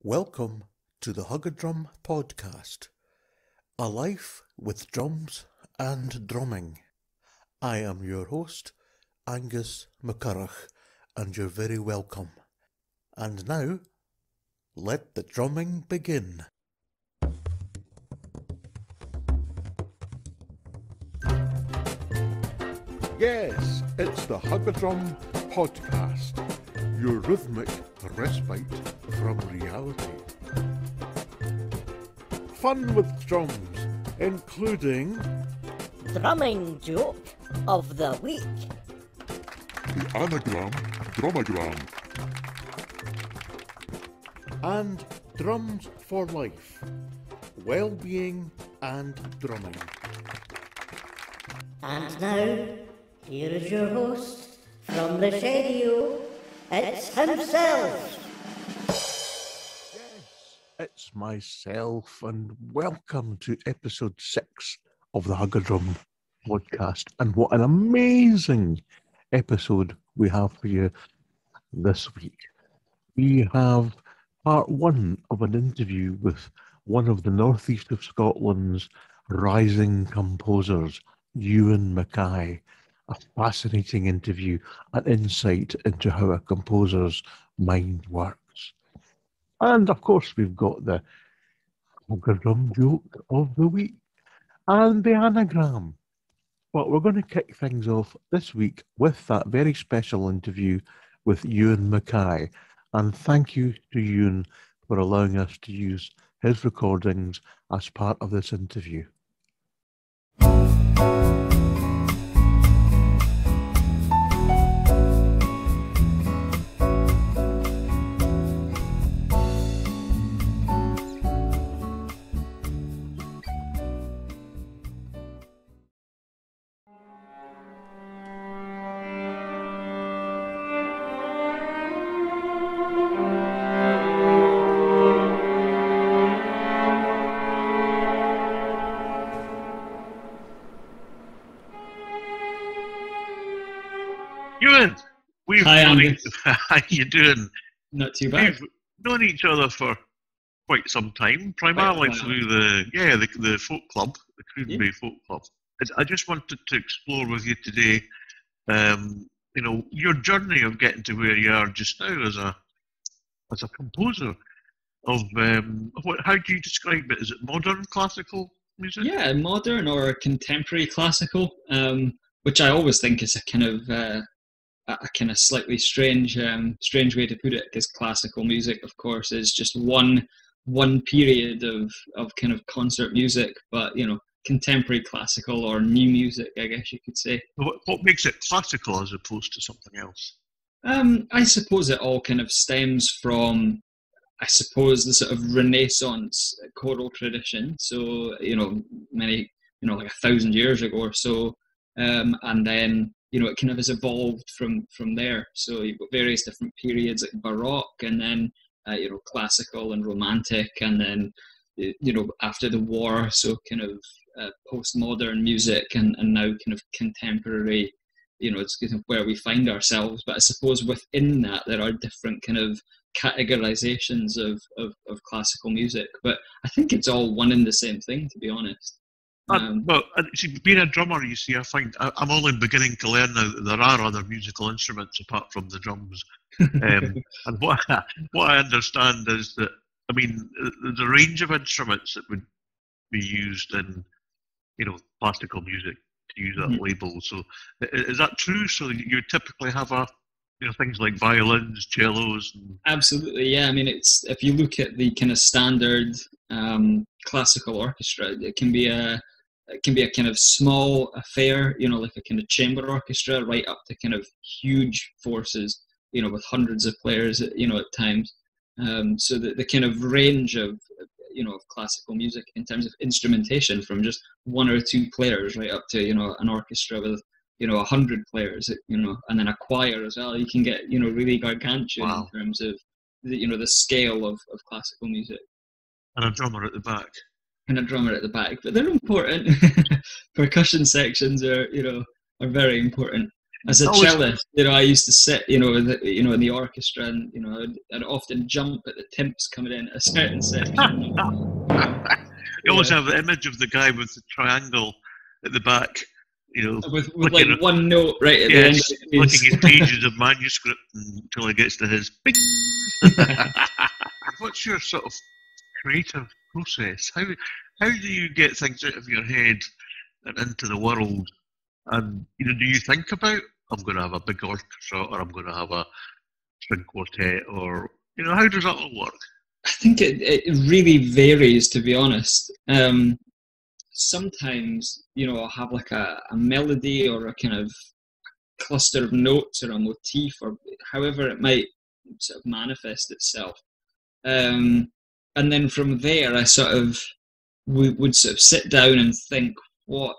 Welcome to the Huggadrum podcast, a life with drums and drumming. I am your host, Angus and you're very welcome. And now, let the drumming begin. Yes, it's the Huggadrum podcast, your rhythmic respite from reality. Fun with drums, including Drumming joke of the week. The anagram, Drumagram. and drums for life, well-being and drumming. And now, here is your host from the Shadio. It's himself. It's myself, and welcome to episode 6 of the Huggadrum podcast. And what an amazing episode we have for you this week. We have part 1 of an interview with one of the northeast of Scotland's rising composers, Ewan McKay. A fascinating interview, an insight into how a composer's mind works. And of course, we've got the Huggadrum joke of the week and the anagram. But we're going to kick things off this week with that very special interview with Ewan McKay. And thank you to Ewan for allowing us to use his recordings as part of this interview. Ewan, we've Hi, known Angus. how you doing? Not too bad. We've known each other for quite some time, primarily Quite a while. through the folk club, the Crudenbury Folk Club. I just wanted to explore with you today, your journey of getting to where you are just now as a composer of how do you describe it? Is it modern classical music? Yeah, modern or contemporary classical, which I always think is a kind of slightly strange way to put it, because classical music, of course, is just one period of kind of concert music, but contemporary classical or new music, I guess you could say. What makes it classical as opposed to something else? I suppose it all kind of stems from, the sort of Renaissance choral tradition. So, many, like 1,000 years ago or so. And then, it kind of has evolved from there. So you've got various different periods like Baroque, and then, classical and romantic, and then, after the war, so kind of postmodern music, and now kind of contemporary. It's kind of where we find ourselves. But I suppose within that, there are different kind of categorizations of classical music. But I think it's all one and the same thing, to be honest. See, being a drummer, you see, I find I'm only beginning to learn now that there are other musical instruments apart from the drums. And what I understand is that, there's a range of instruments that would be used in, classical music, to use that label. So is that true? So you typically have things like violins, cellos. Absolutely, yeah. It's, if you look at the kind of standard classical orchestra, it can be a kind of small affair, like a kind of chamber orchestra, right up to kind of huge forces, with hundreds of players, at times. So the kind of range of classical music in terms of instrumentation, from just one or two players right up to an orchestra with 100 players, and then a choir as well. You can get really gargantuan. Wow. In terms of the scale of classical music. And a drummer at the back. And a drummer at the back, but they're important. Percussion sections are very important. as a Always- cellist, you know, I used to sit, you know, in the orchestra, and you know, I'd often jump at the timps coming in at a certain section. You always have the image of the guy with the triangle at the back, you know, with looking like at- one note right at the end of yes, the looking piece. at pages of manuscript until he gets to his bing. What's your sort of creative process? How do you get things out of your head and into the world? And you know, do you think about, I'm going to have a big orchestra, or I'm going to have a string quartet, or you know, how does that all work? I think it really varies, to be honest. Sometimes, you know, I'll have like a melody or a kind of cluster of notes or a motif, or however it might sort of manifest itself. And then from there, I sort of would sort of sit down and think, what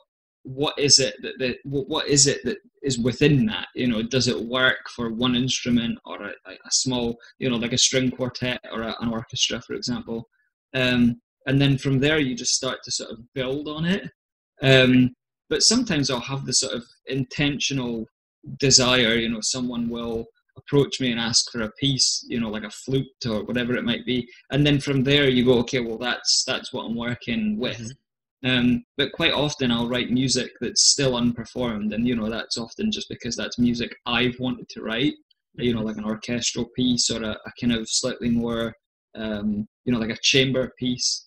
is it that is within that? You know, does it work for one instrument or a small, you know, like a string quartet or an orchestra, for example? And then from there, you just start to sort of build on it. But sometimes I'll have the sort of intentional desire, you know, someone will approach me and ask for a piece, you know, like a flute or whatever it might be. And then from there you go, okay, well, that's what I'm working with. But quite often I'll write music that's still unperformed, and you know, that's often just because that's music I've wanted to write, you know, like an orchestral piece or a kind of slightly more you know, like a chamber piece.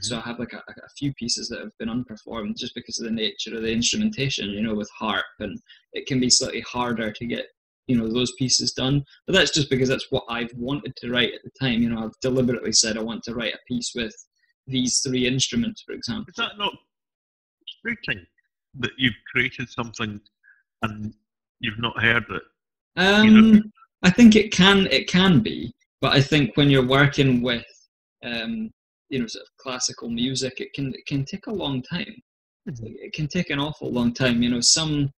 So I have like a few pieces that have been unperformed just because of the nature of the instrumentation, you know, with harp, and it can be slightly harder to get, you know, those pieces done. But that's just because that's what I've wanted to write at the time. You know, I've deliberately said I want to write a piece with these three instruments, for example. Is that not frustrating that you've created something and you've not heard it? I think it can be, but I think when you're working with you know, sort of classical music, it can take a long time. It can take an awful long time. You know, some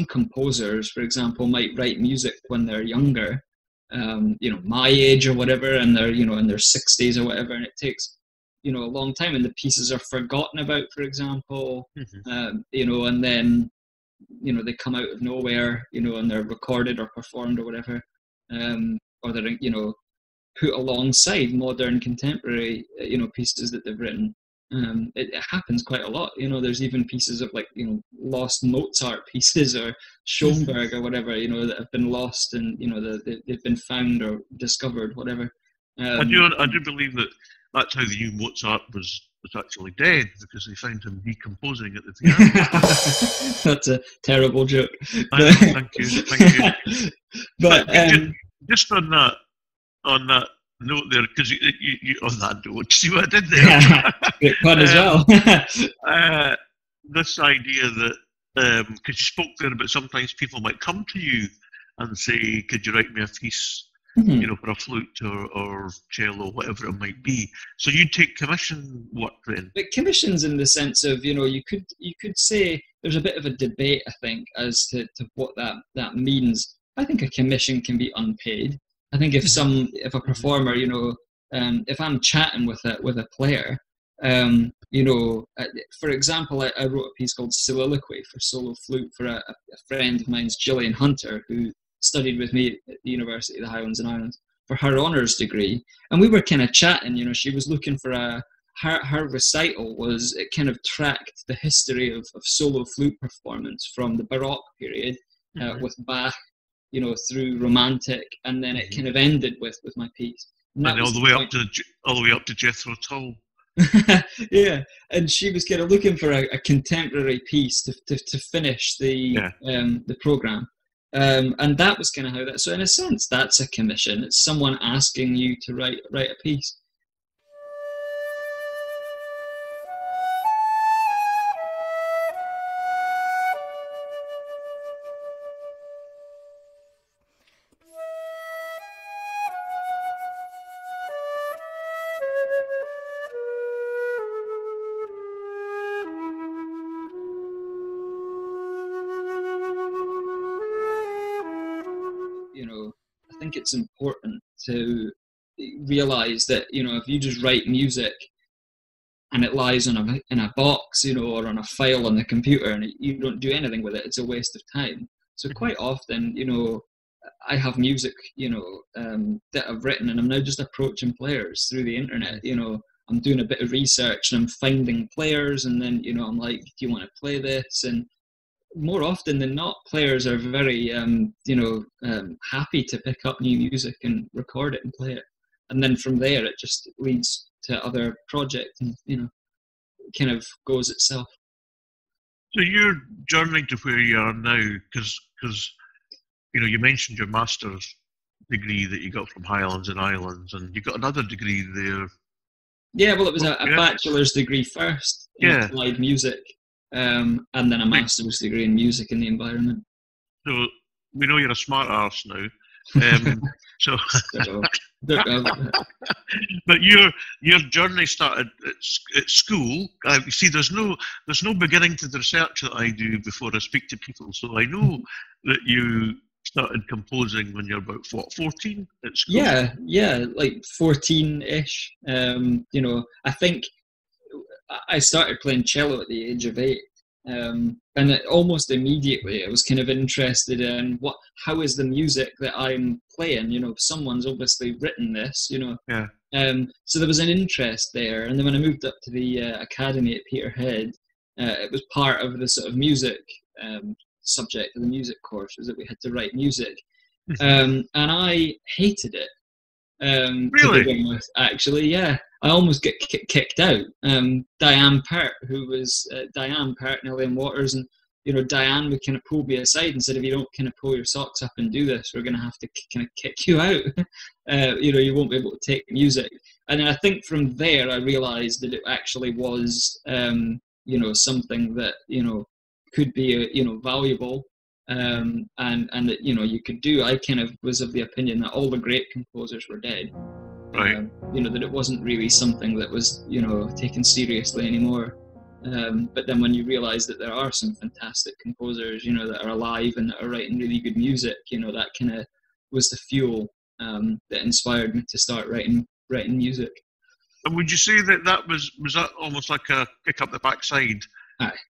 composers, for example, might write music when they're younger, you know, my age or whatever, and they're, you know, in their 60s or whatever, and it takes, you know, a long time, and the pieces are forgotten about, for example, you know, and then, you know, they come out of nowhere, you know, and they're recorded or performed or whatever, or they're, you know, put alongside modern contemporary, you know, pieces that they've written. It happens quite a lot. You know, there's even pieces of, like, you know, lost Mozart pieces or Schoenberg or whatever, you know, that have been lost, and you know, they've been found or discovered, whatever. I do believe that that's how they knew Mozart was actually dead, because they found him decomposing at the piano. That's a terrible joke. I know, thank you. But just on that note there, because you on that note, see what I did there? Great pun as well. This idea that, because you spoke there about sometimes people might come to you and say, could you write me a piece, you know, for a flute or cello, whatever it might be. So you take commission work then? But commissions, in the sense of, you know, you could say there's a bit of a debate, I think, as to what that means. I think a commission can be unpaid. I think if a performer, you know, if I'm chatting with a player, you know, for example, I wrote a piece called Soliloquy for solo flute for a friend of mine's, Gillian Hunter, who studied with me at the University of the Highlands and Islands for her honours degree, and we were kind of chatting. You know, she was looking for her recital was, it kind of tracked the history of solo flute performance from the Baroque period with Bach, you know, through Romantic, and then it kind of ended with my piece. And all the way up to Jethro Tull. Yeah, and she was kind of looking for a contemporary piece to finish the program, and that was kind of how that. So in a sense, that's a commission. It's someone asking you to write a piece. You know, I think it's important to realize that, you know, if you just write music and it lies in a box, you know, or on a file on the computer, and you don't do anything with it, it's a waste of time. So quite often, I have music, that I've written, and I'm now just approaching players through the internet. I'm doing a bit of research and I'm finding players, and then, I'm like, do you want to play this? And more often than not, players are very, happy to pick up new music and record it and play it. And then from there, it just leads to other projects and, kind of goes itself. So you're journeying to where you are now, because you mentioned your master's degree that you got from Highlands and Islands, and you got another degree there. Yeah, well, it was a bachelor's degree first in applied music, and then a master's degree in music and the environment. So we know you're a smart arse now. So, but your journey started at school. You see, there's no beginning to the research that I do before I speak to people. So I know that you started composing when you're about 14 at school. Yeah, like 14-ish. I think I started playing cello at the age of 8. And almost immediately I was kind of interested in how is the music that I'm playing, someone's obviously written this, so there was an interest there. And then when I moved up to the academy at Peterhead, it was part of the sort of music subject of the music course was that we had to write music. And I hated it. Really? To begin with, actually, yeah. I almost get kicked out. Diane Pert, who was Diane Pert and Elaine Waters, and Diane would kind of pull me aside and said, if you don't kind of pull your socks up and do this, we're going to have to kind of kick you out. You won't be able to take music. And then I think from there I realised that it actually was, something that could be valuable, and that you could do. I kind of was of the opinion that all the great composers were dead. Right. That it wasn't really something that was, taken seriously anymore. But then when you realise that there are some fantastic composers, that are alive and that are writing really good music, that kind of was the fuel that inspired me to start writing music. And would you say that was that almost like a kick up the backside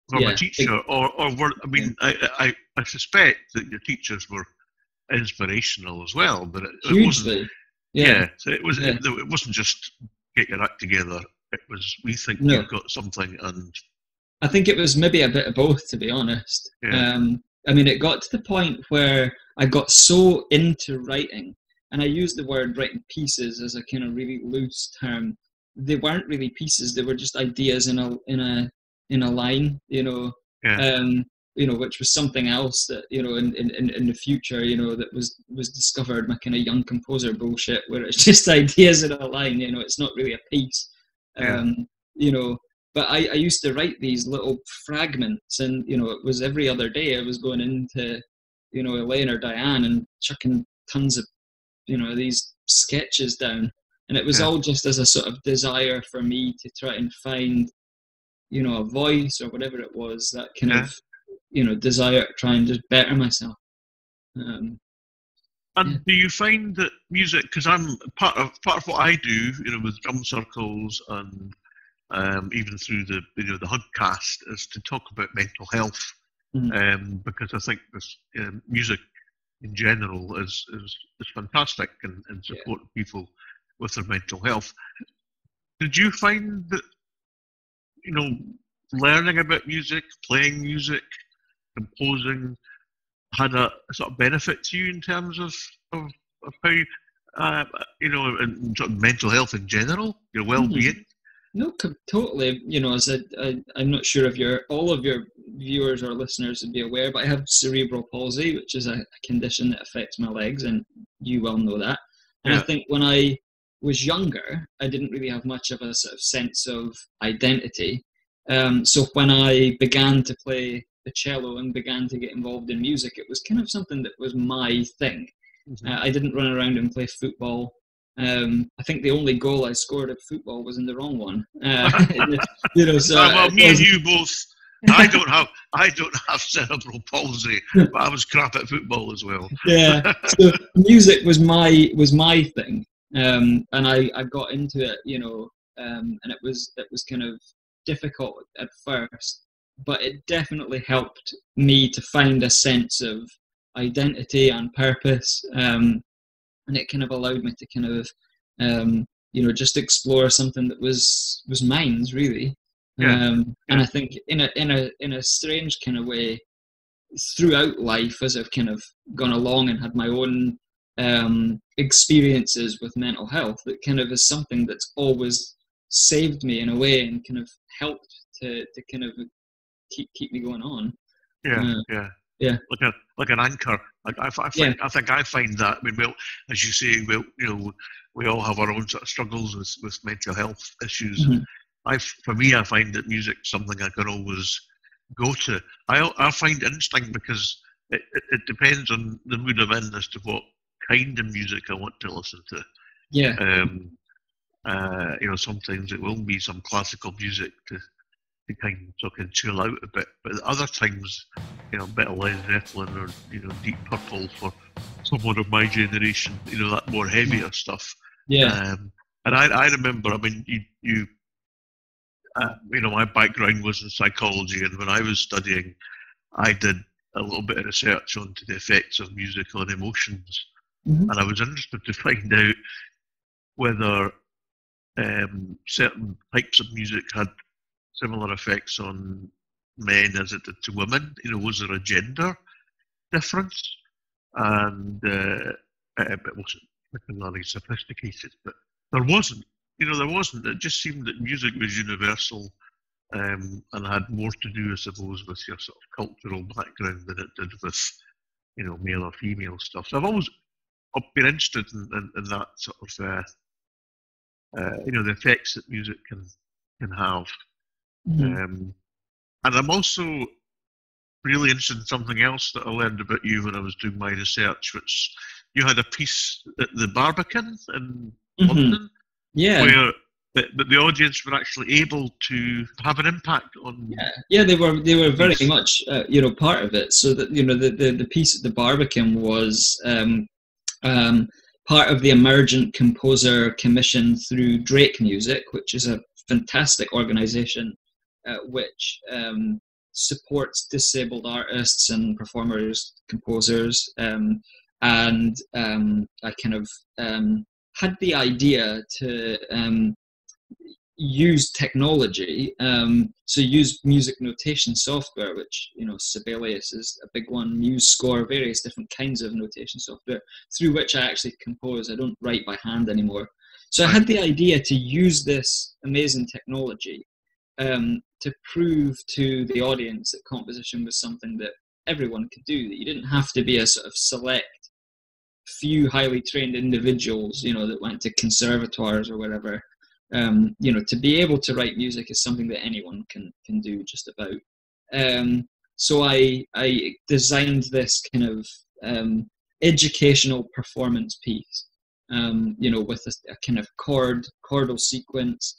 from a teacher, or were, I mean, I suspect that your teachers were inspirational as well, but it wasn't. Yeah, so it wasn't just get your act together. It was, we think you've got something, and I think it was maybe a bit of both, to be honest. Yeah. I mean, it got to the point where I got so into writing, and I use the word writing pieces as a kind of really loose term. They weren't really pieces; they were just ideas in a line, which was something else that, in the future, that was discovered, my kind of young composer bullshit, where it's just ideas in a line, it's not really a piece. But I used to write these little fragments, and, it was every other day I was going into, Elaine or Diane and chucking tons of, these sketches down. And it was all just as a sort of desire for me to try and find, a voice or whatever it was, that kind of, desire to try and just better myself. And do you find that music, because I'm part of what I do, with drum circles and even through the the HuggCast, is to talk about mental health, because I think this music in general is fantastic and supporting people with their mental health. Did you find that learning about music, playing music, composing had a sort of benefit to you in terms of how you, and sort of mental health in general, your well-being? No, totally. As I'm not sure if all of your viewers or listeners would be aware, but I have cerebral palsy, which is a condition that affects my legs, and you well know that. And I think when I was younger, I didn't really have much of a sort of sense of identity. So when I began to play the cello and began to get involved in music, it was kind of something that was my thing. I didn't run around and play football. I think the only goal I scored at football was in the wrong one. So well, me and you both. I don't have cerebral palsy, but I was crap at football as well. Yeah. So music was my thing, and I got into it, and it was kind of difficult at first, but it definitely helped me to find a sense of identity and purpose, and it kind of allowed me to kind of just explore something that was mine, really. And I think in a strange kind of way, throughout life, as I've kind of gone along and had my own experiences with mental health, it kind of is something that's always saved me in a way and kind of helped to kind of keep me going on. Yeah. Like an anchor. I think I find that. I mean, well, as you say, we all have our own sort of struggles with mental health issues. Mm-hmm. For me, I find that music's something I can always go to. I find it interesting because it depends on the mood I'm in as to what kind of music I want to listen to. Yeah. Sometimes it will be some classical music to kind of chill out a bit, but at other times, a bit of Led Zeppelin or Deep Purple for someone of my generation, that more heavier stuff. Yeah. And I remember, I mean, my background was in psychology, and when I was studying, I did a little bit of research onto the effects of music on emotions, and I was interested to find out whether certain types of music had similar effects on men as it did to women. Was there a gender difference? And it wasn't particularly sophisticated, but there wasn't. There wasn't. It just seemed that music was universal and had more to do, I suppose, with your sort of cultural background than it did with, male or female stuff. So I've always been interested in that sort of, the effects that music can have. And I'm also really interested in something else that I learned about you when I was doing my research, which you had a piece at the Barbican in London, where the audience were actually able to have an impact on. Yeah, they were very much part of it. So that the piece at the Barbican was part of the Emergent Composer Commission through Drake Music, which is a fantastic organisation which supports disabled artists and performers, composers, and I kind of had the idea to use technology, so use music notation software, which Sibelius is a big one, MuseScore, various different kinds of notation software through which I actually compose. I don't write by hand anymore. So I had the idea to use this amazing technology to prove to the audience that composition was something that everyone could do, that you didn't have to be a sort of select few highly trained individuals, that went to conservatoires or whatever. To be able to write music is something that anyone can do just about. So I designed this kind of educational performance piece, with a kind of chordal sequence,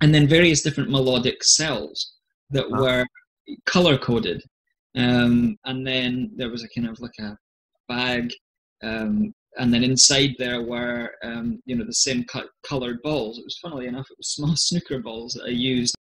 and then various different melodic cells that were color coded, and then there was a kind of like a bag, and then inside there were the same colored balls. It was, funnily enough, it was small snooker balls that I used.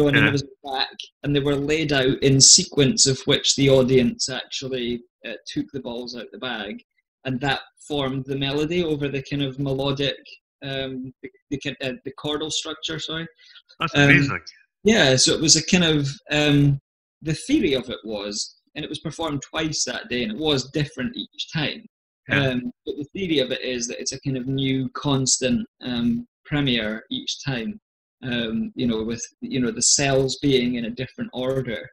And then there was a back, and they were laid out in sequence of which the audience actually took the balls out the bag, and that formed the melody over the kind of melodic, the chordal structure. Sorry, that's amazing. Yeah, so it was a kind of the theory of it was, and it was performed twice that day, and it was different each time. Yeah. But the theory of it is that it's a kind of new constant premiere each time. With the cells being in a different order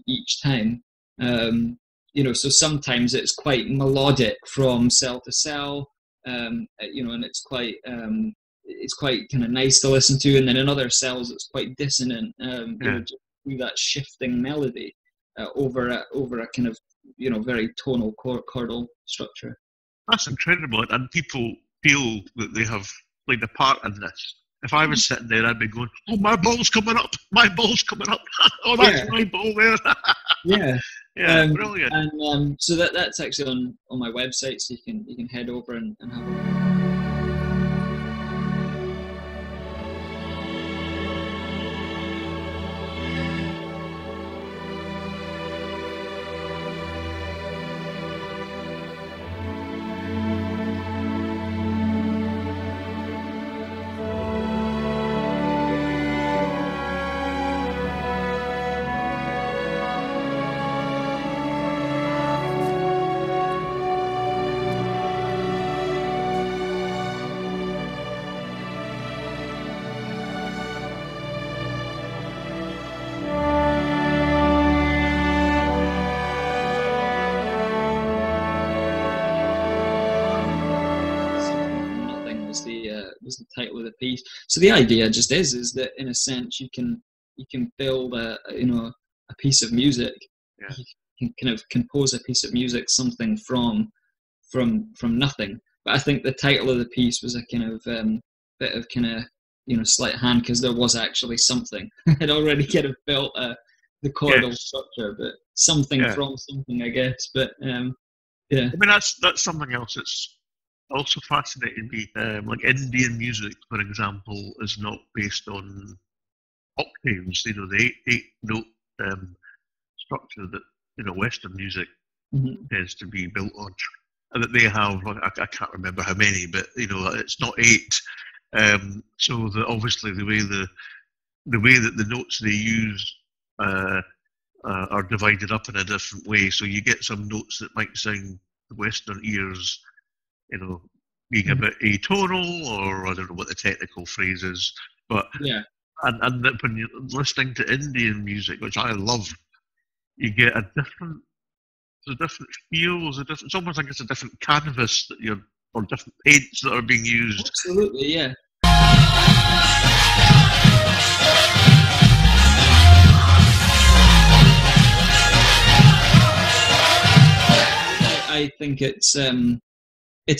each time, so sometimes it's quite melodic from cell to cell, and it's quite kind of nice to listen to, and then in other cells it's quite dissonant, just through that shifting melody over a kind of very tonal chordal structure. That's incredible, and people feel that they have played a part in this. If I was sitting there, I'd be going, "Oh, my ball's coming up! My ball's coming up! Oh, that's my ball there!" Yeah, brilliant. And so that's actually on my website, so you can head over and have a look. Was the title of the piece. So the idea just is that in a sense you can build a piece of music. Yeah. You can kind of compose a piece of music, something from nothing. But I think the title of the piece was a kind of bit of kind of sleight of hand, because there was actually something. I'd already kind of built the chordal structure, but something from something, I guess. But yeah. I mean, that's something else that's also fascinated me. Like Indian music, for example, is not based on octaves. The eight note structure that Western music tends to be built on. And that they have, I can't remember how many, but it's not 8. So that obviously the way that the notes they use are divided up in a different way. So you get some notes that might sound to Western ears, being a bit atonal, or I don't know what the technical phrase is, but and that when you're listening to Indian music, which I love, you get a different feel. It's almost like it's a different canvas or different paints that are being used. Absolutely, yeah. I think it's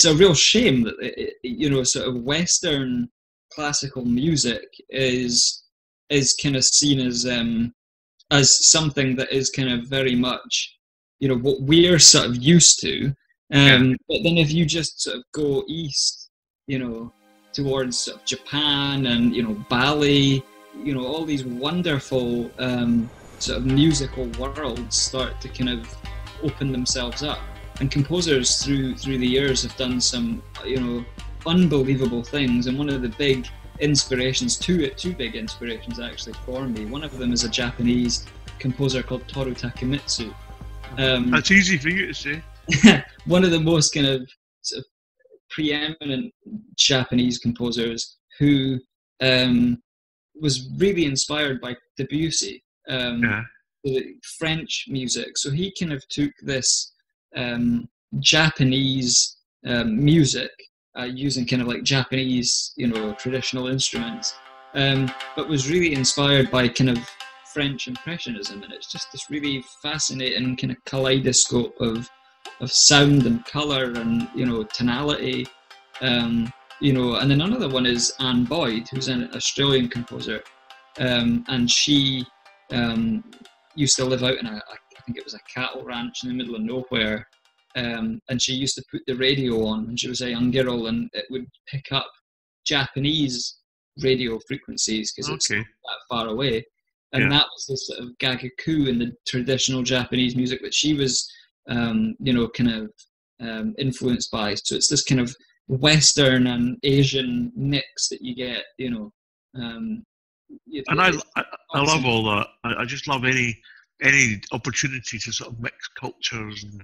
a real shame that sort of Western classical music is kind of seen as something that is kind of very much what we're sort of used to. But then if you just sort of go east, towards sort of Japan and Bali, all these wonderful sort of musical worlds start to kind of open themselves up. And composers through the years have done some, unbelievable things. And one of the big inspirations, two big inspirations actually for me. One of them is a Japanese composer called Toru Takemitsu. That's easy for you to say. One of the most kind of sort of preeminent Japanese composers who was really inspired by Debussy, the French music. So he kind of took this Japanese music using kind of like Japanese, traditional instruments, but was really inspired by kind of French Impressionism, and it's just this really fascinating kind of kaleidoscope of sound and colour and tonality, and then another one is Anne Boyd, who's an Australian composer, and she used to live out in I think it was a cattle ranch in the middle of nowhere, and she used to put the radio on when she was a young girl, and it would pick up Japanese radio frequencies because it's not that far away, and that was the sort of gagaku in the traditional Japanese music that she was kind of influenced by. So it's this kind of Western and Asian mix that you get, and I love all that. I just love any opportunity to sort of mix cultures and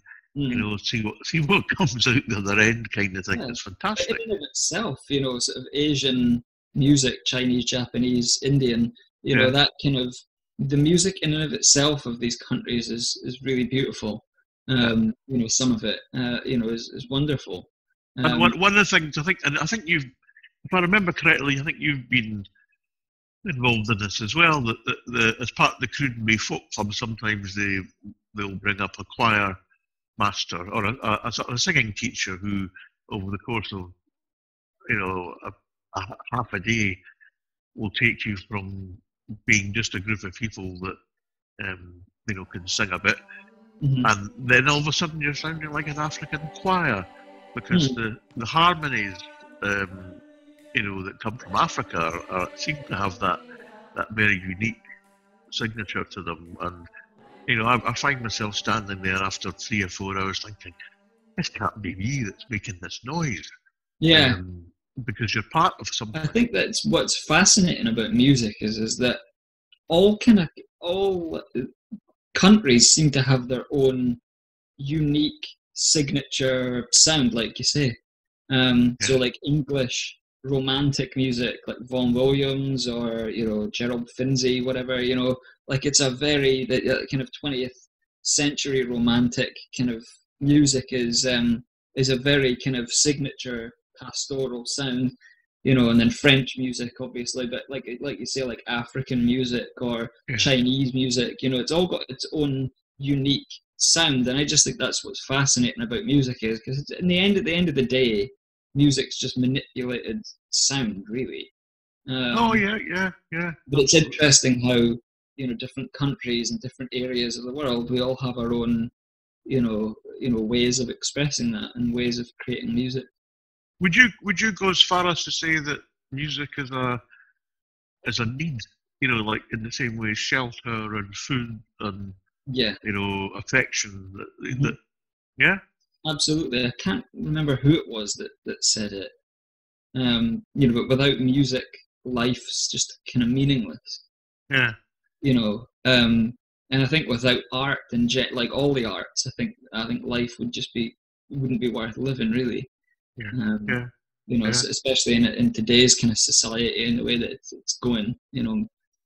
see what comes out the other end, kind of thing. It's fantastic. In and of itself, sort of Asian music, Chinese, Japanese, Indian, that kind of the music in and of itself of these countries is really beautiful. Some of it, is wonderful. And one of the things I think you've, if I remember correctly, I think you've been involved in this as well. That as part of the Cruden Folk Club, sometimes they'll bring up a choir master or a sort of singing teacher who, over the course of a half a day, will take you from being just a group of people that can sing a bit, and then all of a sudden you're sounding like an African choir, because the harmonies that come from Africa seem to have that very unique signature to them. And I find myself standing there after 3 or 4 hours thinking, this can't be me that's making this noise. Yeah. Because you're part of something. I think that's what's fascinating about music is that all countries seem to have their own unique signature sound, like you say. So like English romantic music, like Vaughan Williams or Gerald Finzi, whatever, like it's a very kind of 20th century romantic kind of music is a very kind of signature pastoral sound, and then French music, obviously, but like you say, like African music or Chinese music, it's all got its own unique sound. And I just think that's what's fascinating about music, is because in the end of the day, music's just manipulated sound, really. Yeah. But it's interesting how different countries and different areas of the world, we all have our own ways of expressing that and ways of creating music. Would you go as far as to say that music is a need, like in the same way shelter and food and affection that yeah? Absolutely. I can't remember who it was that said it. But without music, life's just kind of meaningless. Yeah. And I think without art and like all the arts, I think life wouldn't be worth living, really. Especially in today's kind of society, in the way that it's going,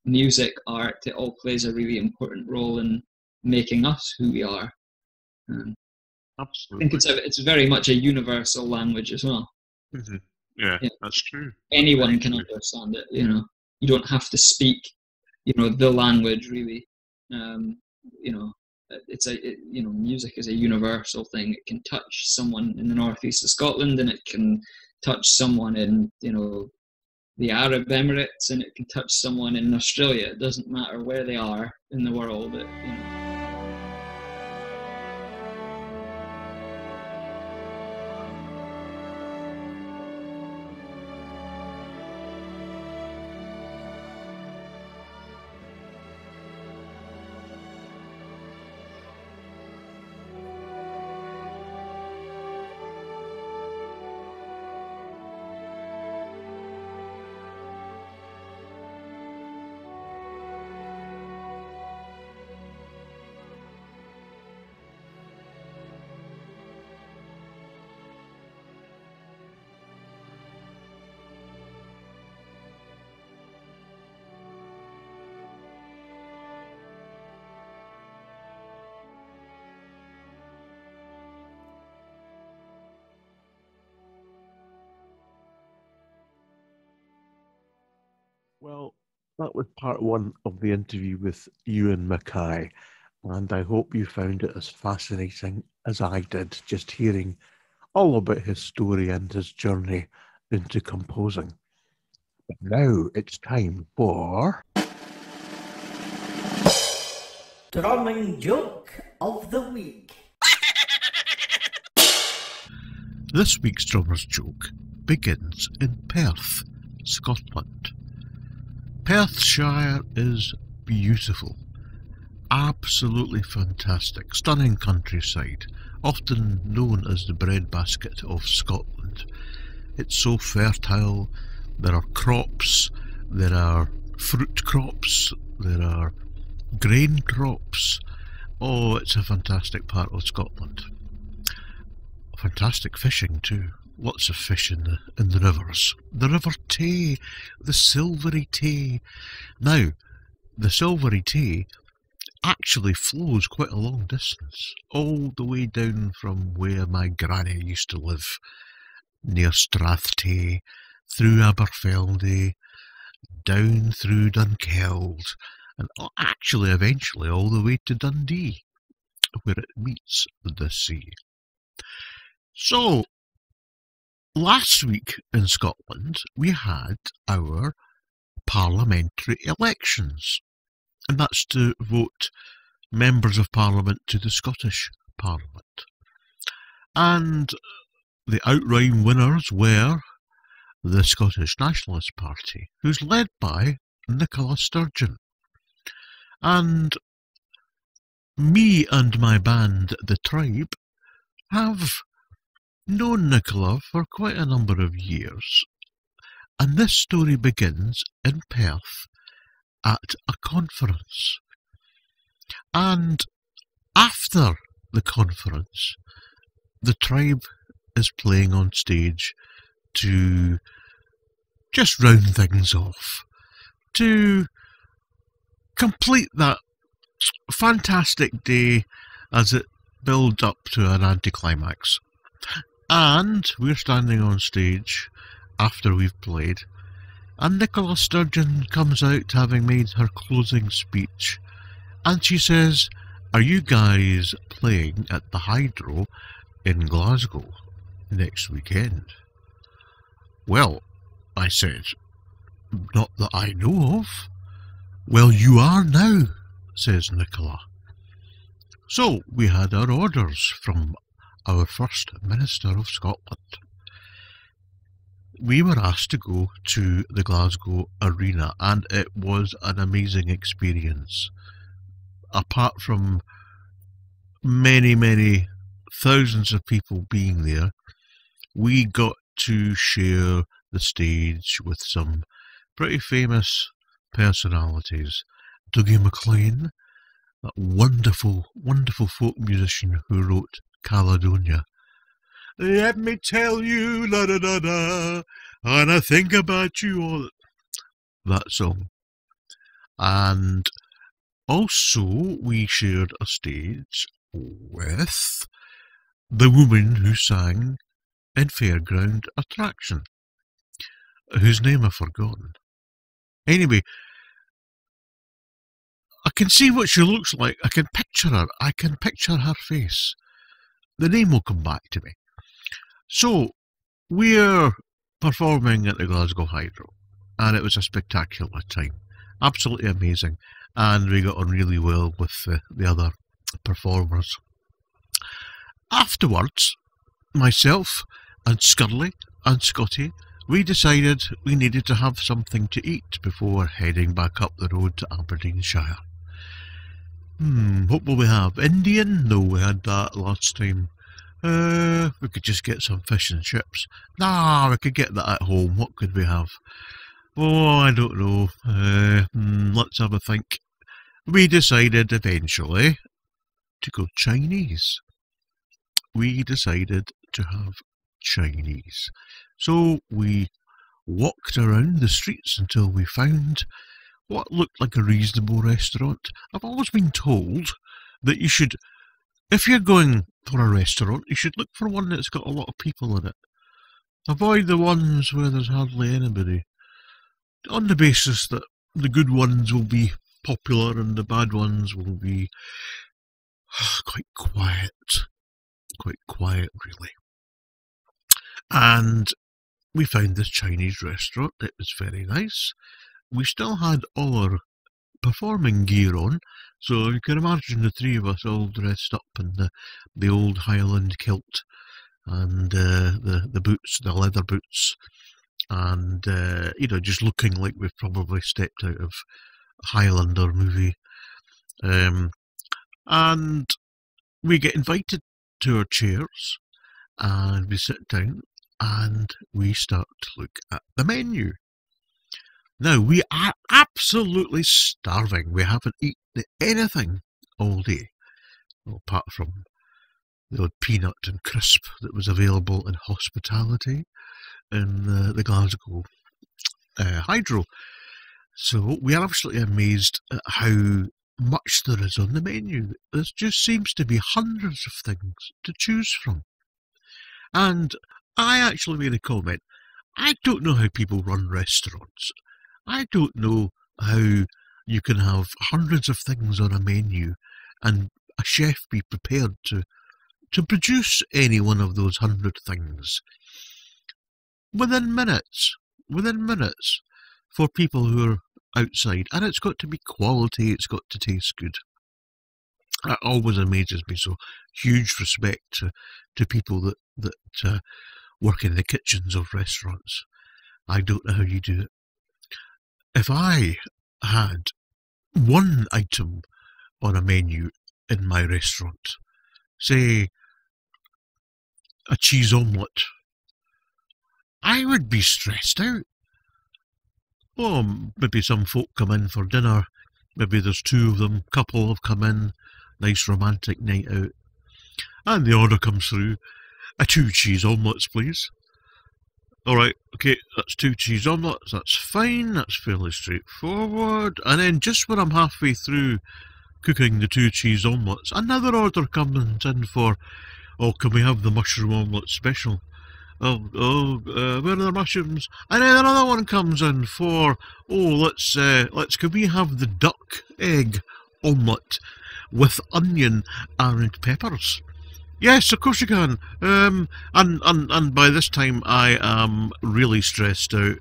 music, art, it all plays a really important role in making us who we are. Absolutely. I think it's very much a universal language as well. Mm-hmm. Yeah, that's true. Anyone can understand it. You don't have to speak, the language, really. Music is a universal thing. It can touch someone in the northeast of Scotland, and it can touch someone in the Arab Emirates, and it can touch someone in Australia. It doesn't matter where they are in the world. Well, that was part one of the interview with Ewan McKay, and I hope you found it as fascinating as I did, just hearing all about his story and his journey into composing. But now it's time for... Drumming Joke of the Week. This week's drummer's joke begins in Perth, Scotland. Perthshire is beautiful, absolutely fantastic, stunning countryside, often known as the breadbasket of Scotland. It's so fertile, there are crops, there are fruit crops, there are grain crops. Oh, it's a fantastic part of Scotland. Fantastic fishing too. Lots of fish in the rivers. The River Tay, the Silvery Tay. Now, the Silvery Tay actually flows quite a long distance, all the way down from where my granny used to live, near Strathtay, through Aberfeldy, down through Dunkeld, and actually eventually all the way to Dundee, where it meets the sea. So, last week in Scotland, we had our parliamentary elections, and that's to vote members of Parliament to the Scottish Parliament. And the outright winners were the Scottish Nationalist Party, who's led by Nicola Sturgeon. And me and my band, The Tribe, have known Nicola for quite a number of years. And this story begins in Perth at a conference. And after the conference, The Tribe is playing on stage to just round things off, to complete that fantastic day as it builds up to an anticlimax. And we're standing on stage after we've played, and Nicola Sturgeon comes out having made her closing speech, and she says, "Are you guys playing at the Hydro in Glasgow next weekend?" "Well," I said, "not that I know of." "Well, you are now," says Nicola. So we had our orders from our First Minister of Scotland. We were asked to go to the Glasgow Arena, and it was an amazing experience. Apart from many, many thousands of people being there, we got to share the stage with some pretty famous personalities. Dougie MacLean, that wonderful, wonderful folk musician who wrote Caledonia. "Let me tell you, la da da da, and I think about you all." That song. And also we shared a stage with the woman who sang in Fairground Attraction, whose name I've forgotten. Anyway, I can see what she looks like. I can picture her. I can picture her face. The name will come back to me. So, we're performing at the Glasgow Hydro, and it was a spectacular time. Absolutely amazing. And we got on really well with the other performers. Afterwards, myself and Scully and Scotty, we decided we needed to have something to eat before heading back up the road to Aberdeenshire. What will we have? Indian? No, we had that last time. We could just get some fish and chips. Nah, we could get that at home. What could we have? Oh, I don't know. Let's have a think. We decided eventually to go Chinese. We decided to have Chinese. So we walked around the streets until we found what looked like a reasonable restaurant. I've always been told that you should, if you're going for a restaurant, you should look for one that's got a lot of people in it. Avoid the ones where there's hardly anybody, on the basis that the good ones will be popular and the bad ones will be quite quiet. Quite quiet, really. And we found this Chinese restaurant. It was very nice. We still had all our performing gear on, so you can imagine the three of us all dressed up in the old Highland kilt and the boots, the leather boots, and just looking like we've probably stepped out of a Highlander movie. And we get invited to our chairs, and we sit down, and we start to look at the menu. Now, we are absolutely starving. We haven't eaten anything all day, well, apart from the odd peanut and crisp that was available in hospitality in the Glasgow Hydro. So we are absolutely amazed at how much there is on the menu. There just seems to be hundreds of things to choose from. And I actually made a comment. I don't know how people run restaurants. I don't know how you can have hundreds of things on a menu and a chef be prepared to produce any one of those 100 things within minutes for people who are outside. And it's got to be quality, it's got to taste good. That always amazes me. So huge respect to people that work in the kitchens of restaurants. I don't know how you do it. If I had one item on a menu in my restaurant, say a cheese omelette, I would be stressed out. Oh, maybe some folk come in for dinner, maybe there's two of them, couple have come in, nice romantic night out, and the order comes through, 2 cheese omelettes please. Alright, okay, that's 2 cheese omelettes, that's fine, that's fairly straightforward. And then just when I'm halfway through cooking the 2 cheese omelettes, another order comes in for, oh, can we have the mushroom omelette special? Where are the mushrooms? And then another one comes in for, oh, can we have the duck egg omelette with onion and peppers? Yes, of course you can. And by this time I am really stressed out,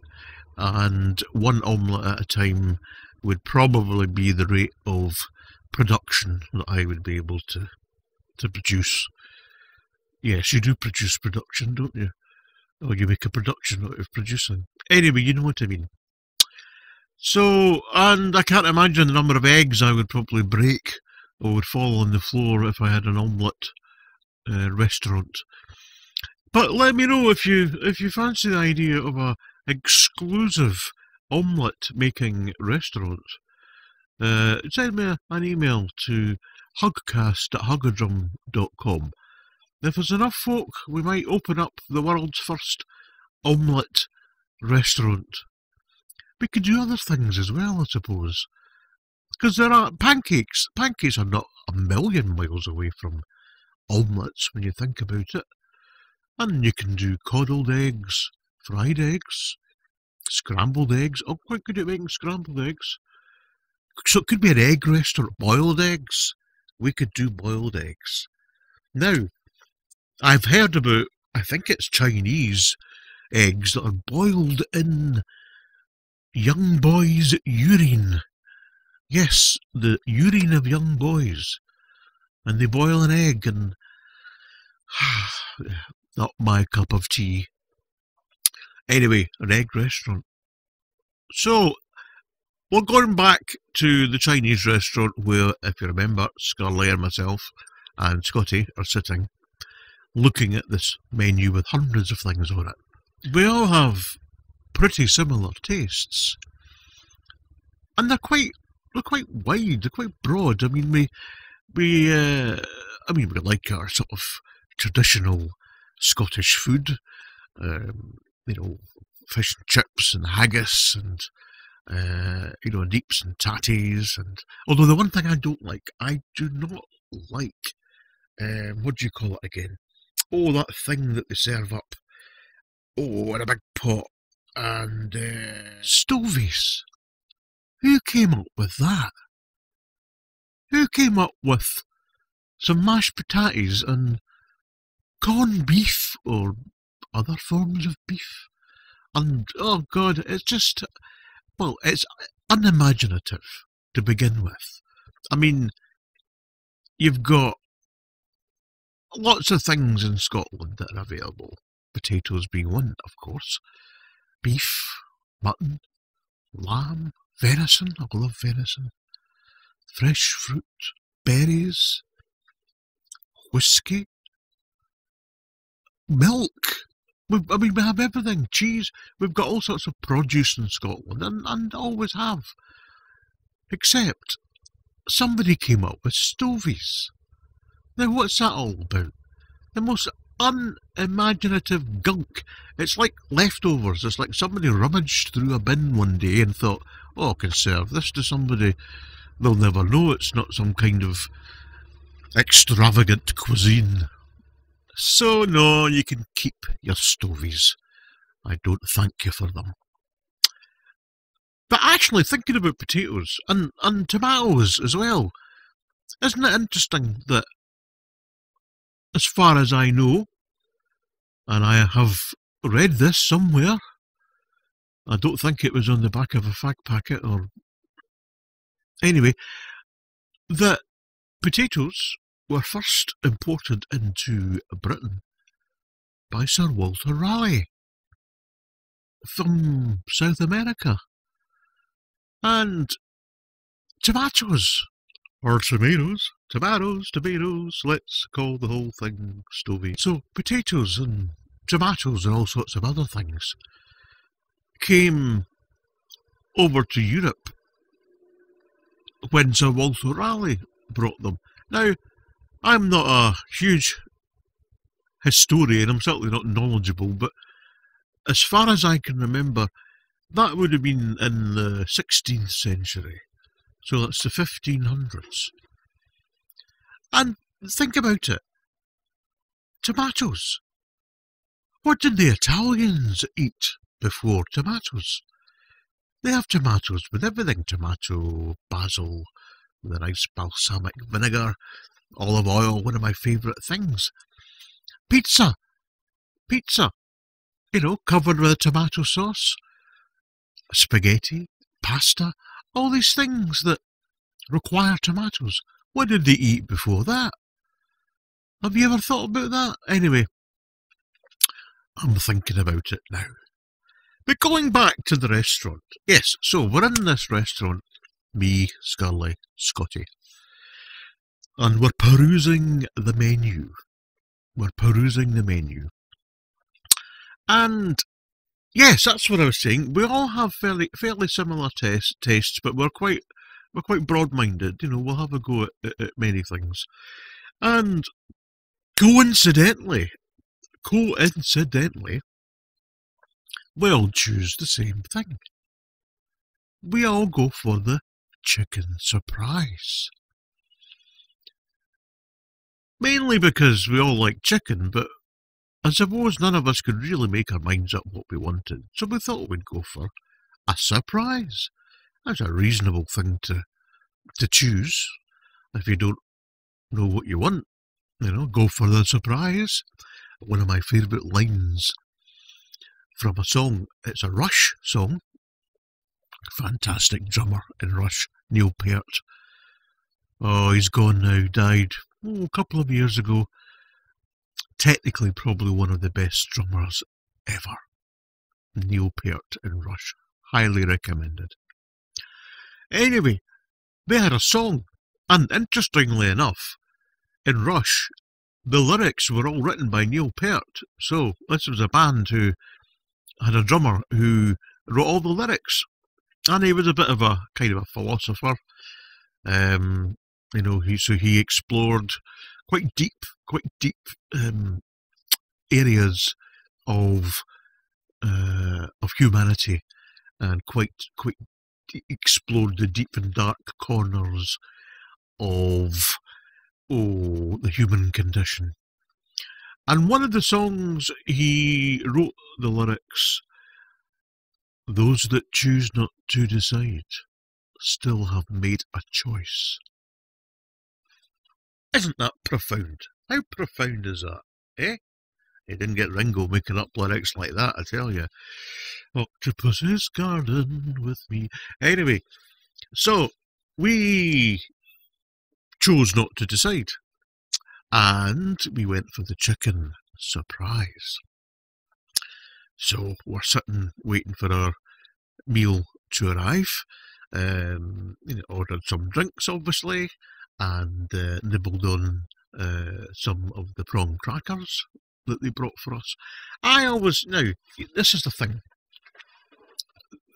and one omelette at a time would probably be the rate of production that I would be able to produce. Yes, you do produce production, don't you? Or you make a production out of producing. Anyway, you know what I mean. So, and I can't imagine the number of eggs I would probably break or would fall on the floor if I had an omelette restaurant. But let me know if you fancy the idea of a exclusive omelette making restaurant. Send me an email to HuggCast@huggadrum.com. If there's enough folk, we might open up the world's first omelette restaurant. We could do other things as well, I suppose. Because there are pancakes. Pancakes are not a million miles away from omelettes when you think about it. And you can do coddled eggs, fried eggs, scrambled eggs. I'm quite good at making scrambled eggs. So it could be an egg restaurant, boiled eggs. We could do boiled eggs. Now, I've heard about, I think it's Chinese eggs that are boiled in young boys' urine. Yes, the urine of young boys. And they boil an egg, and not my cup of tea. Anyway, an egg restaurant. So, we're going back to the Chinese restaurant where, if you remember, Scarlett and myself and Scotty are sitting, looking at this menu with hundreds of things on it. We all have pretty similar tastes, and they're quite wide, they're quite broad. I mean, we like our sort of traditional Scottish food, fish and chips and haggis and neeps and tatties. And although the one thing I don't like, I do not like, what do you call it again? Oh, that thing that they serve up. Oh, in a big pot. And stovies. Who came up with that? Who came up with some mashed potatoes and corned beef or other forms of beef? And, oh God, it's just, well, it's unimaginative to begin with. I mean, you've got lots of things in Scotland that are available. Potatoes being one, of course. Beef, mutton, lamb, venison. I love venison. Fresh fruit, berries, whiskey, milk. We have everything. Cheese. We've got all sorts of produce in Scotland, and always have. Except somebody came up with stovies. Now, what's that all about? The most unimaginative gunk. It's like leftovers. It's like somebody rummaged through a bin one day and thought, oh, I can serve this to somebody they'll never know it's not some kind of extravagant cuisine. So no, you can keep your stovies. I don't thank you for them. But actually, thinking about potatoes and tomatoes as well, isn't it interesting that, as far as I know, and I have read this somewhere, I don't think it was on the back of a fact packet or... Anyway, that potatoes were first imported into Britain by Sir Walter Raleigh from South America. And tomatoes, or tomatoes, let's call the whole thing stovey. So potatoes and tomatoes and all sorts of other things came over to Europe when Sir Walter Raleigh brought them. Now, I'm not a huge historian, I'm certainly not knowledgeable, but as far as I can remember, that would have been in the 16th century. So that's the 1500s. And think about it. Tomatoes. What did the Italians eat before tomatoes? They have tomatoes with everything. Tomato, basil, with a nice balsamic vinegar, olive oil, one of my favourite things. Pizza. You know, covered with a tomato sauce. Spaghetti, pasta, all these things that require tomatoes. What did they eat before that? Have you ever thought about that? Anyway, I'm thinking about it now. But going back to the restaurant. Yes, so we're in this restaurant, me, Scully, Scotty, and we're perusing the menu. And yes, that's what I was saying. We all have fairly similar tastes, but we're quite broad-minded. You know, we'll have a go at many things. And coincidentally, we all choose the same thing. We all go for the chicken surprise. Mainly because we all like chicken, but I suppose none of us could really make our minds up what we wanted, so we thought we'd go for a surprise. That's a reasonable thing to choose. If you don't know what you want, you know, go for the surprise. One of my favourite lines from a song, it's a Rush song. Fantastic drummer in Rush, Neil Peart. Oh, he's gone now, died a couple of years ago. Technically, probably one of the best drummers ever. Neil Peart in Rush. Highly recommended. Anyway, they had a song, and interestingly enough, in Rush, the lyrics were all written by Neil Peart. So this was a band who had a drummer who wrote all the lyrics, and he was a bit of a kind of a philosopher. You know, he explored quite deep areas of humanity, and quite explored the deep and dark corners of the human condition. And one of the songs he wrote the lyrics, "Those that choose not to decide still have made a choice." Isn't that profound? How profound is that, eh? You didn't get Ringo making up lyrics like that, I tell you. Octopus's garden with me. Anyway, so we chose not to decide, and we went for the chicken surprise. So we're sitting waiting for our meal to arrive. Ordered some drinks, obviously, and nibbled on some of the prawn crackers that they brought for us. Now, this is the thing.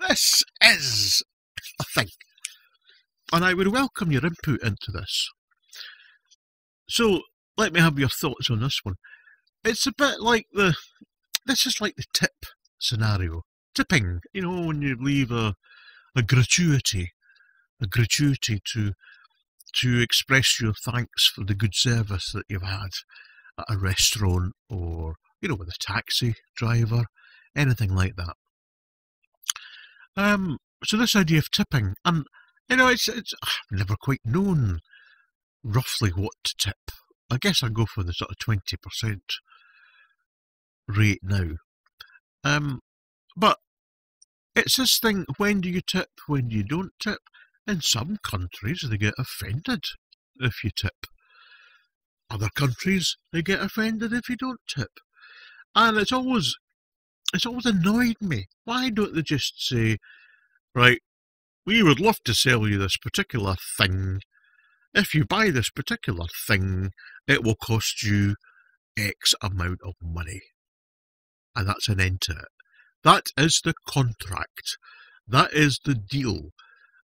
This is a thing. And I would welcome your input into this. So, let me have your thoughts on this one. It's a bit like this is like the tip scenario. Tipping, you know, when you leave a gratuity a gratuity to express your thanks for the good service that you've had at a restaurant or, with a taxi driver, anything like that. So this idea of tipping, and, it's I've never quite known roughly what to tip. I guess I go for the sort of 20% rate now. But it's this thing, when do you tip, when do you don't tip? In some countries, they get offended if you tip. Other countries, they get offended if you don't tip. And it's always annoyed me. Why don't they just say, right, we would love to sell you this particular thing. If you buy this particular thing, it will cost you X amount of money. And that's an end to it. That is the contract. That is the deal.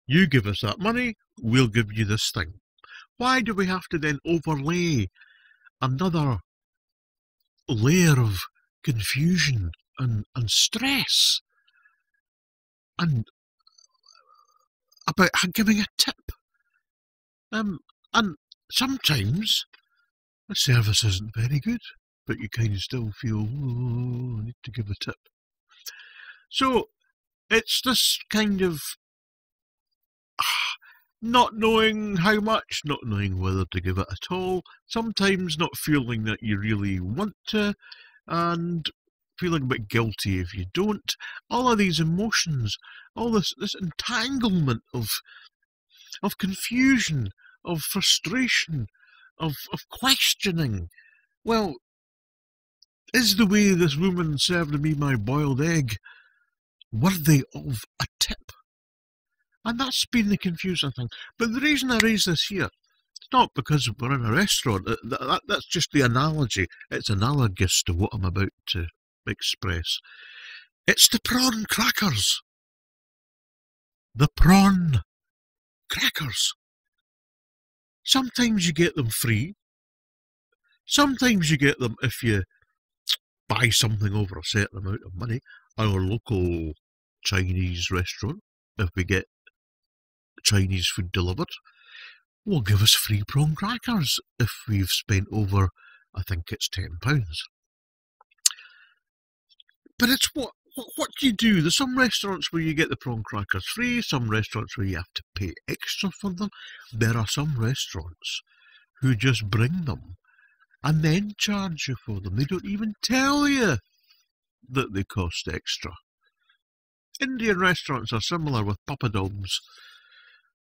You give us that money, we'll give you this thing. Why do we have to then overlay another layer of confusion and stress and about giving a tip? And sometimes the service isn't very good, but you kind of still feel, I need to give a tip. So it's this kind of not knowing how much, not knowing whether to give it at all, sometimes not feeling that you really want to, and feeling a bit guilty if you don't. All of these emotions, all this entanglement of confusion, of frustration, of questioning. Well, is the way this woman served me my boiled egg worthy of a tip? And that's been the confusing thing. But the reason I raise this here, it's not because we're in a restaurant. That's just the analogy. It's analogous to what I'm about to express. It's the prawn crackers. The prawn crackers. Sometimes you get them free. Sometimes you get them if you buy something over a certain amount of money. Our local Chinese restaurant, if we get Chinese food delivered, will give us free prawn crackers if we've spent over, I think it's £10. But it's what do you do? There's some restaurants where you get the prawn crackers free, some restaurants where you have to pay extra for them. There are some restaurants who just bring them and then charge you for them. They don't even tell you that they cost extra. Indian restaurants are similar with papadoms.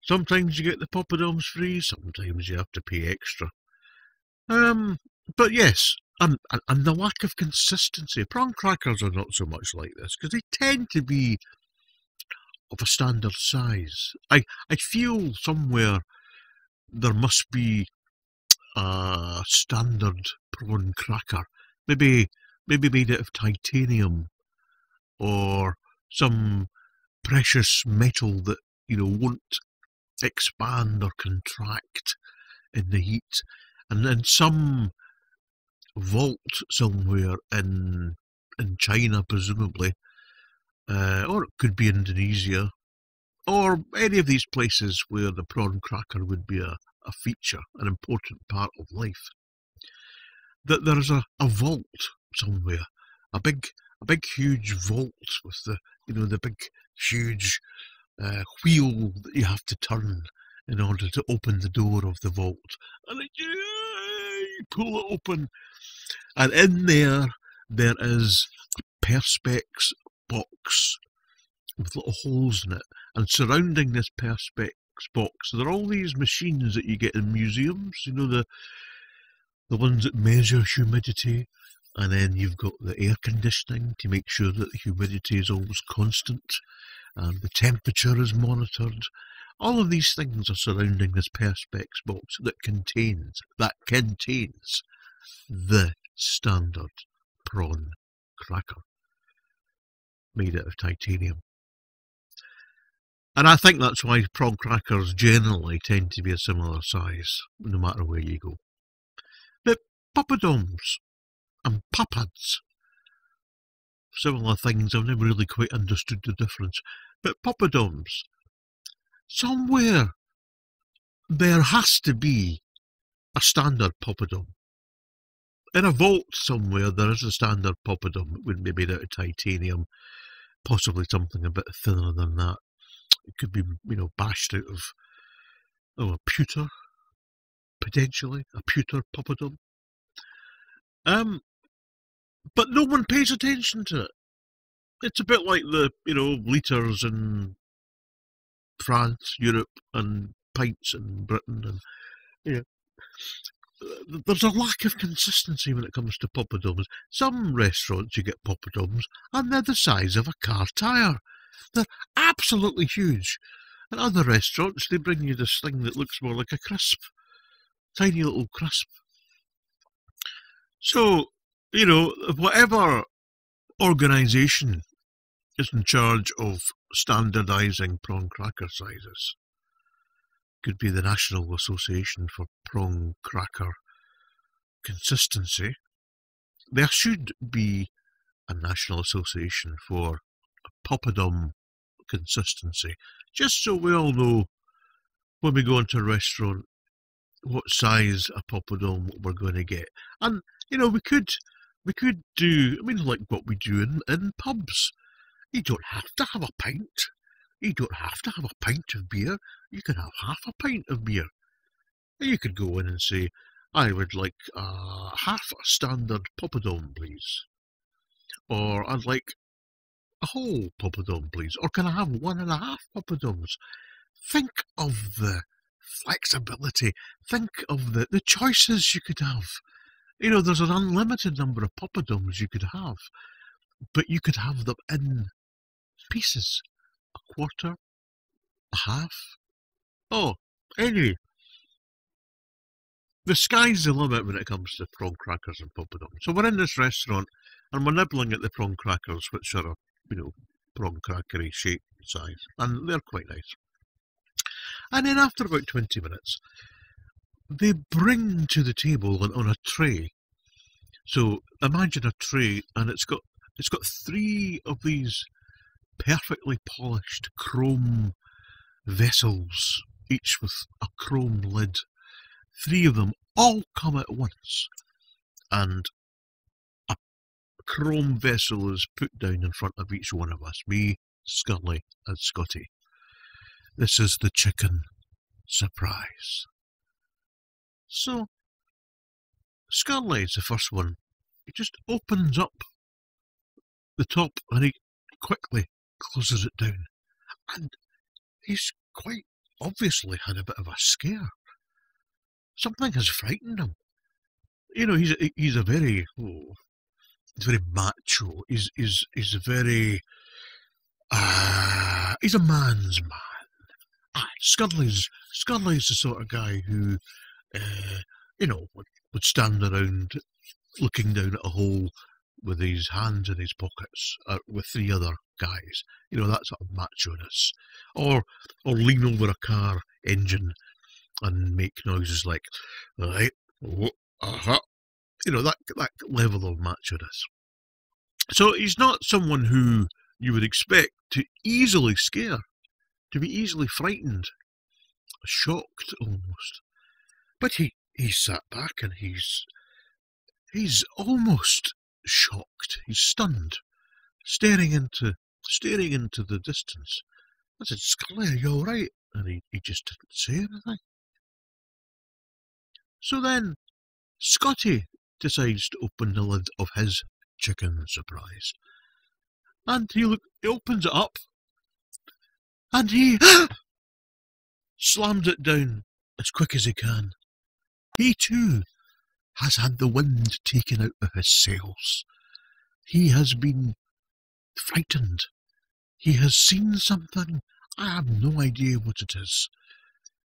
Sometimes you get the papadoms free, sometimes you have to pay extra. But yes, and the lack of consistency. Prawn crackers are not so much like this, because they tend to be of a standard size. I feel somewhere there must be a standard prawn cracker, maybe made out of titanium, or some precious metal that, won't expand or contract in the heat, and then some vault somewhere in China, presumably, or it could be Indonesia, or any of these places where the prawn cracker would be a feature, an important part of life. That there's a vault somewhere, a big huge vault with the big huge wheel that you have to turn in order to open the door of the vault, and you pull it open, and in there is a perspex box with little holes in it, and surrounding this perspex box there are all these machines that you get in museums, the ones that measure humidity, and then you've got the air conditioning to make sure that the humidity is always constant and the temperature is monitored. All of these things are surrounding this perspex box that contains the standard prawn cracker made out of titanium. And I think that's why prawn crackers generally tend to be a similar size, no matter where you go. But papadoms and papads, similar things, I've never really quite understood the difference. But papadoms, somewhere there has to be a standard poppadom. In a vault somewhere, there is a standard poppadom that would be made out of titanium, possibly something a bit thinner than that. It could be, bashed out of a pewter, potentially, a pewter poppadom. But no one pays attention to it. It's a bit like the, litres in France, Europe, and pints in Britain, and there's a lack of consistency when it comes to poppadoms. Some restaurants you get poppadoms, and they're the size of a car tyre. They're absolutely huge. And other restaurants, they bring you this thing that looks more like a crisp, tiny little crisp. So, whatever organisation is in charge of standardising prawn cracker sizes, could be the National Association for Prawn Cracker Consistency. There should be a National Association for Poppadom Consistency, just so we all know when we go into a restaurant what size a poppadom we're going to get. And we could do, like what we do in pubs. You don't have to have a pint. You don't have to have a pint of beer. You can have half a pint of beer. You could go in and say, I would like half a standard poppadom, please. Or I'd like a whole poppadom, please. Or can I have 1.5 poppadoms? Think of the flexibility. Think of the choices you could have. There's an unlimited number of poppadoms you could have. But you could have them in pieces. A quarter, a half. Oh, anyway. The sky's the limit when it comes to prawn crackers and poppadoms. So we're in this restaurant and we're nibbling at the prawn crackers, which are prawn crackery shape size. And they're quite nice. And then after about 20 minutes, they bring to the table on a tray. So imagine a tray, and it's got 3 of these perfectly polished chrome vessels, each with a chrome lid. 3 of them all come at once, and a chrome vessel is put down in front of each one of us, me, Scully, and Scotty. This is the chicken surprise. So, Scully is the first one. He just opens up the top and he quickly closes it down. And he's quite obviously had a bit of a scare. Something has frightened him. He's a very, he's very macho. He's very, he's a man's man. Scully's the sort of guy who, would stand around looking down at a hole with his hands in his pockets with 3 other guys. That sort of macho-ness. Or lean over a car engine and make noises like, right, that level of macho-ness. So he's not someone who you would expect to easily scare, to be easily frightened, shocked almost. But he sat back and he's almost shocked. He's stunned, staring into the distance. I said, Scully, are you all right? And he just didn't say anything. So then Scotty decides to open the lid of his chicken surprise. And he opens it up and he slammed it down as quick as he can. He too has had the wind taken out of his sails. He has been frightened. He has seen something. I have no idea what it is.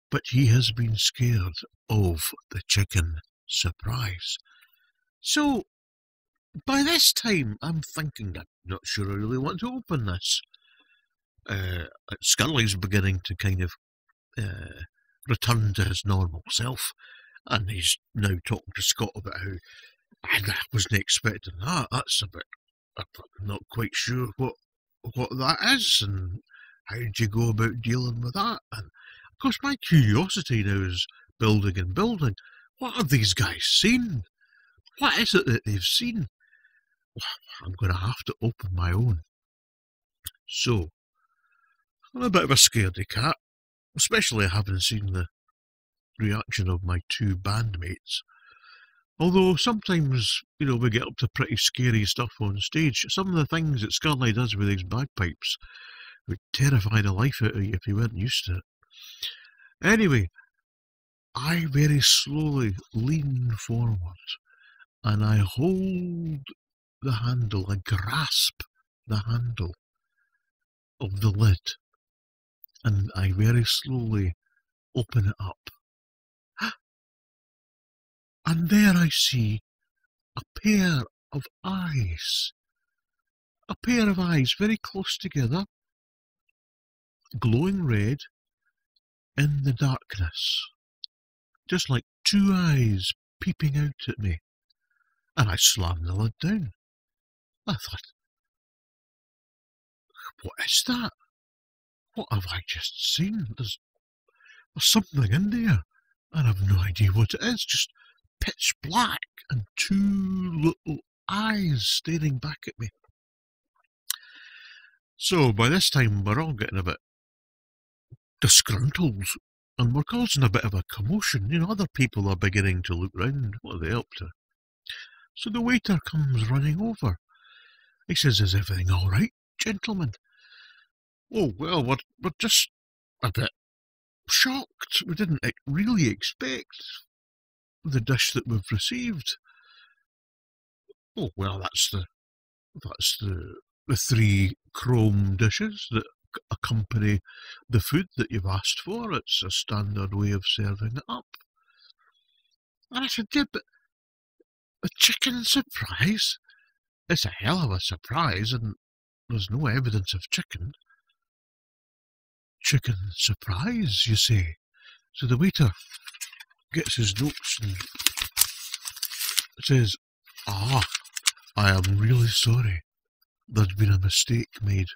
But he has been scared of the chicken surprise. So, by this time, I'm thinking, I'm not sure I really want to open this. Scully's beginning to kind of return to his normal self. And he's now talking to Scott about how I wasn't expecting that. That's a bit, I'm not quite sure what that is and how did you go about dealing with that? And of course, my curiosity now is building and building. What have these guys seen? What is it that they've seen? Well, I'm going to have to open my own. So, I'm a bit of a scaredy cat, especially having seen the reaction of my two bandmates. Although sometimes, we get up to pretty scary stuff on stage. Some of the things that Scully does with his bagpipes would terrify the life out of you if you weren't used to it. Anyway, I very slowly lean forward and I hold the handle, I grasp the handle of the lid and I very slowly open it up. And there I see a pair of eyes. A pair of eyes very close together, glowing red in the darkness. Just like two eyes peeping out at me. And I slammed the lid down. I thought, what is that? What have I just seen? There's something in there. And I've no idea what it is. Just pitch black and two little eyes staring back at me. So by this time we're all getting a bit disgruntled and we're causing a bit of a commotion. Other people are beginning to look round. What are they up to? So the waiter comes running over. He says, is everything all right, gentlemen? Oh, well, we're just a bit shocked. We didn't really expect the dish that we've received. Oh, well, that's the three chrome dishes that accompany the food that you've asked for. It's a standard way of serving it up. And I said, yeah, but a chicken surprise? It's a hell of a surprise, and there's no evidence of chicken. Chicken surprise, you say? So the waiter gets his notes and says, I am really sorry. There's been a mistake made.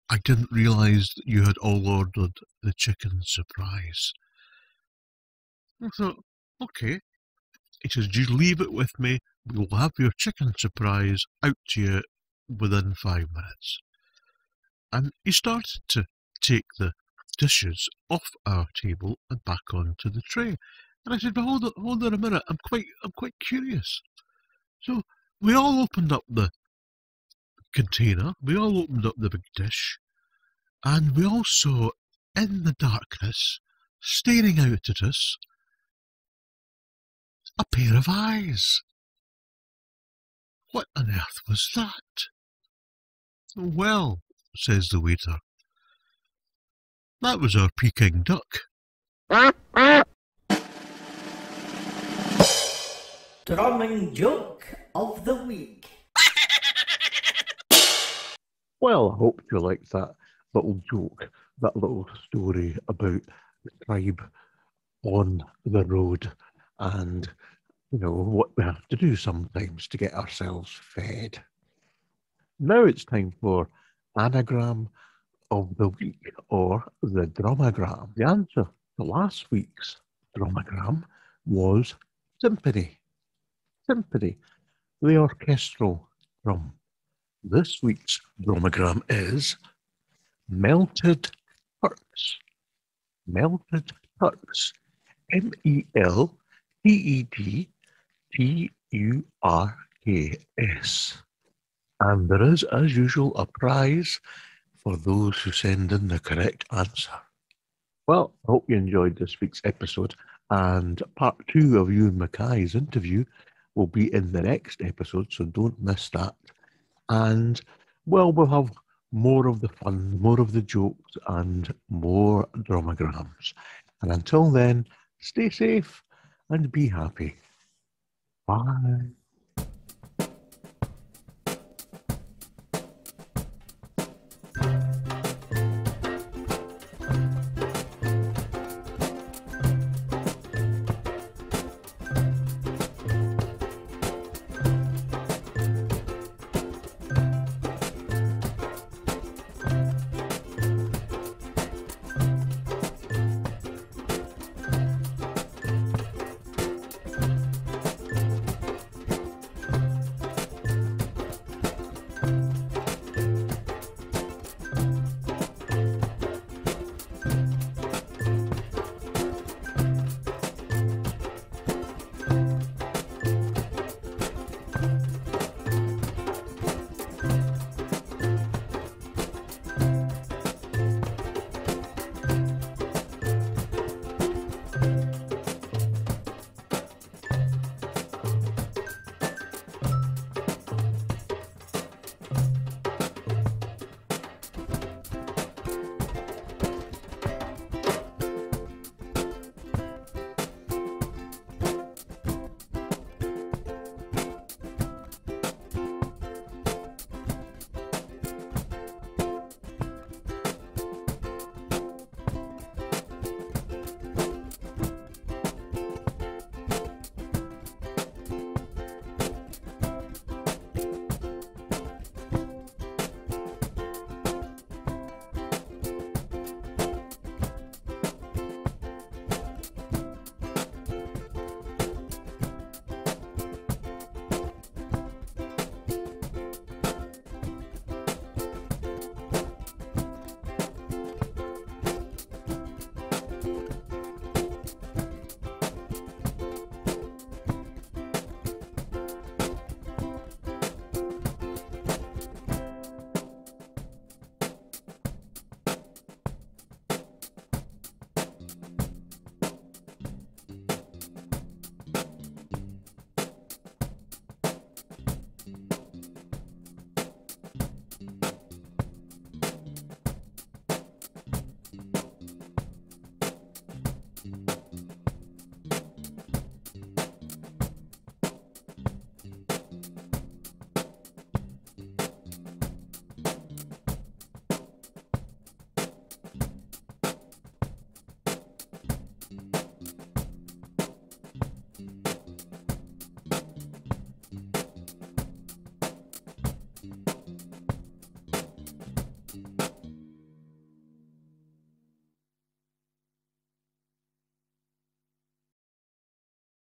I didn't realise that you had all ordered the chicken surprise. I thought, okay. He says, you leave it with me. We will have your chicken surprise out to you within 5 minutes. And he started to take the dishes off our table and back onto the tray. And I said, well, hold on a minute. I'm quite curious. So we all opened up the container. We all opened up the big dish. And we all saw in the darkness, staring out at us, a pair of eyes. What on earth was that? Well, says the waiter, that was our Peking duck. Drumming joke of the week. Well, I hope you liked that little joke, that little story about the tribe on the road and, what we have to do sometimes to get ourselves fed. Now it's time for Anagram of the Week, or the Drumagram. The answer to last week's Drumagram was symphony. Symphony, the orchestral drum. This week's Drumagram is melted Turks. Melted Turks. MELTED TURKS. And there is, as usual, a prize for those who send in the correct answer. Well, I hope you enjoyed this week's episode, and part 2 of Ewan McKay's interview will be in the next episode, so don't miss that. And, well, we'll have more of the fun, more of the jokes, and more drumagrams. And until then, stay safe and be happy. Bye.